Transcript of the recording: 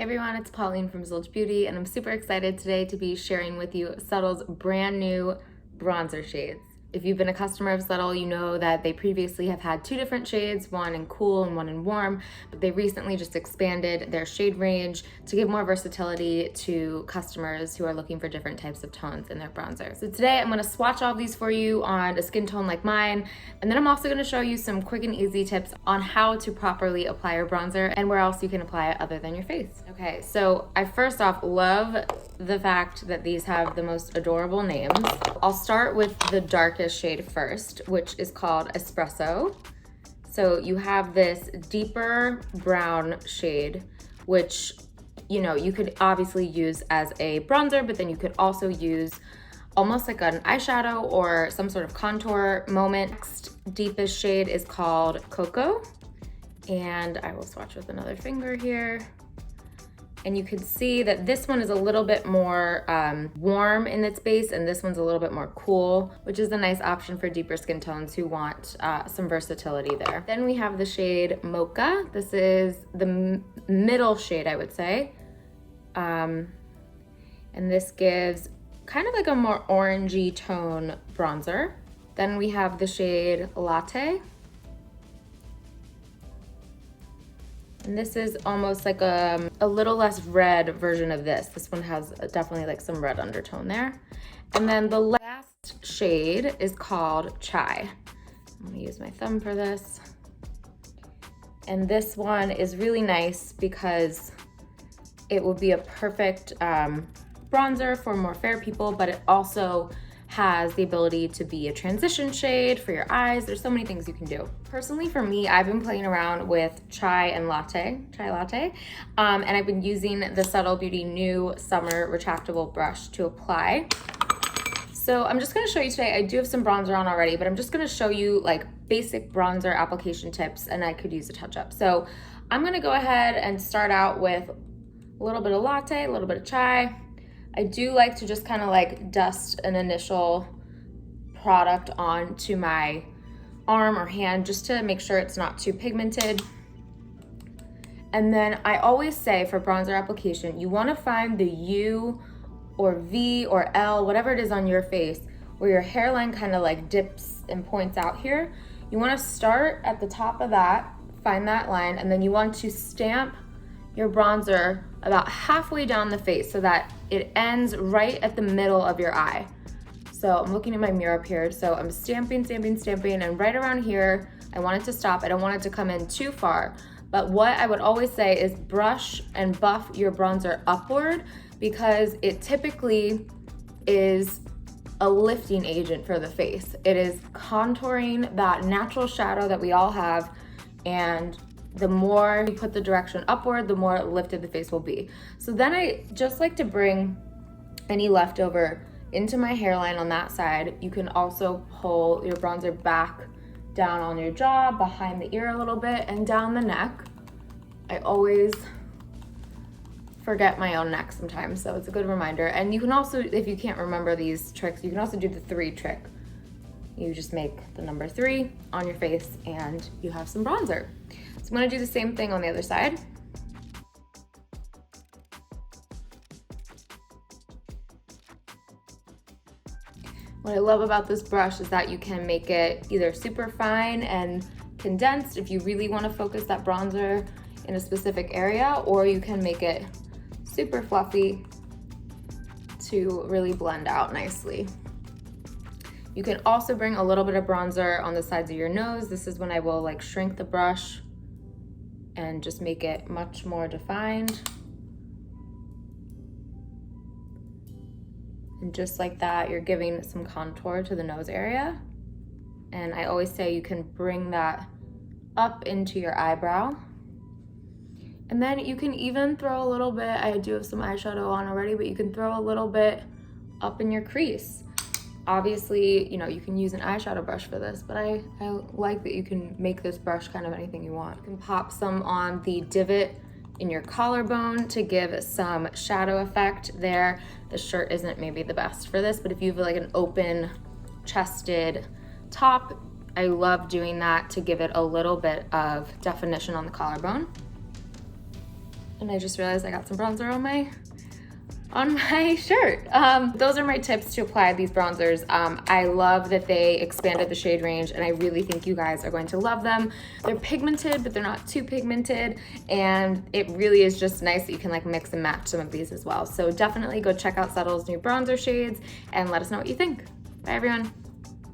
Hey everyone, it's Pauline from Zilch Beauty, and I'm super excited today to be sharing with you Subtl's brand new bronzer shades. If you've been a customer of Subtl, you know that they previously have had two different shades, one in cool and one in warm, but they recently just expanded their shade range to give more versatility to customers who are looking for different types of tones in their bronzer. So today I'm gonna swatch all of these for you on a skin tone like mine, and then I'm also gonna show you some quick and easy tips on how to properly apply your bronzer and where else you can apply it other than your face. Okay, so I first off love the fact that these have the most adorable names. I'll start with the darkest shade first, which is called Espresso. So you have this deeper brown shade, which, you know, you could obviously use as a bronzer, but then you could also use almost like an eyeshadow or some sort of contour moment. Next deepest shade is called Cocoa, and I will swatch with another finger here. And you can see that this one is a little bit more warm in its base, and this one's a little bit more cool, which is a nice option for deeper skin tones who want some versatility there. Then we have the shade Mocha. This is the middle shade, I would say. And this gives kind of like a more orangey tone bronzer. Then we have the shade Latte. And this is almost like a little less red version of this. This one has definitely like some red undertone there. And then the last shade is called Chai. I'm gonna use my thumb for this. And this one is really nice because it will be a perfect bronzer for more fair people, but it also has the ability to be a transition shade for your eyes. There's so many things you can do. Personally, for me, I've been playing around with Chai Latte, and I've been using the Subtle Beauty new summer retractable brush to apply. So I'm just gonna show you today, I do have some bronzer on already, but I'm just gonna show you like basic bronzer application tips, and I could use a touch up. So I'm gonna go ahead and start out with a little bit of Latte, a little bit of Chai. I do like to just kind of like dust an initial product onto my arm or hand just to make sure it's not too pigmented. And then I always say for bronzer application, you want to find the U or V or L, whatever it is on your face, where your hairline kind of like dips and points out here. You want to start at the top of that, find that line, and then you want to stamp your bronzer about halfway down the face so that it ends right at the middle of your eye. So I'm looking at my mirror up here. So I'm stamping, and right around here, I want it to stop. I don't want it to come in too far. But what I would always say is brush and buff your bronzer upward, because it typically is a lifting agent for the face. It is contouring that natural shadow that we all have, and the more you put the direction upward, the more lifted the face will be. So then I just like to bring any leftover into my hairline on that side. You can also pull your bronzer back down on your jaw, behind the ear a little bit, and down the neck. I always forget my own neck sometimes, so it's a good reminder. And you can also, if you can't remember these tricks, you can also do the 3 trick. You just make the number 3 on your face and you have some bronzer. So I'm gonna do the same thing on the other side. What I love about this brush is that you can make it either super fine and condensed if you really wanna focus that bronzer in a specific area, or you can make it super fluffy to really blend out nicely. You can also bring a little bit of bronzer on the sides of your nose. This is when I will like shrink the brush and just make it much more defined. And just like that, you're giving some contour to the nose area. And I always say you can bring that up into your eyebrow. And then you can even throw a little bit, I do have some eyeshadow on already, but you can throw a little bit up in your crease. Obviously, you know, you can use an eyeshadow brush for this, but I like that you can make this brush kind of anything you want. You can pop some on the divot in your collarbone to give some shadow effect there. The shirt isn't maybe the best for this, but if you have like an open chested top, I love doing that to give it a little bit of definition on the collarbone. And I just realized I got some bronzer on my shirt. Those are my tips to apply these bronzers. I love that they expanded the shade range, and I really think you guys are going to love them. They're pigmented, but they're not too pigmented, and it really is just nice that you can like mix and match some of these as well. So definitely go check out Subtl's new bronzer shades and let us know what you think. Bye everyone.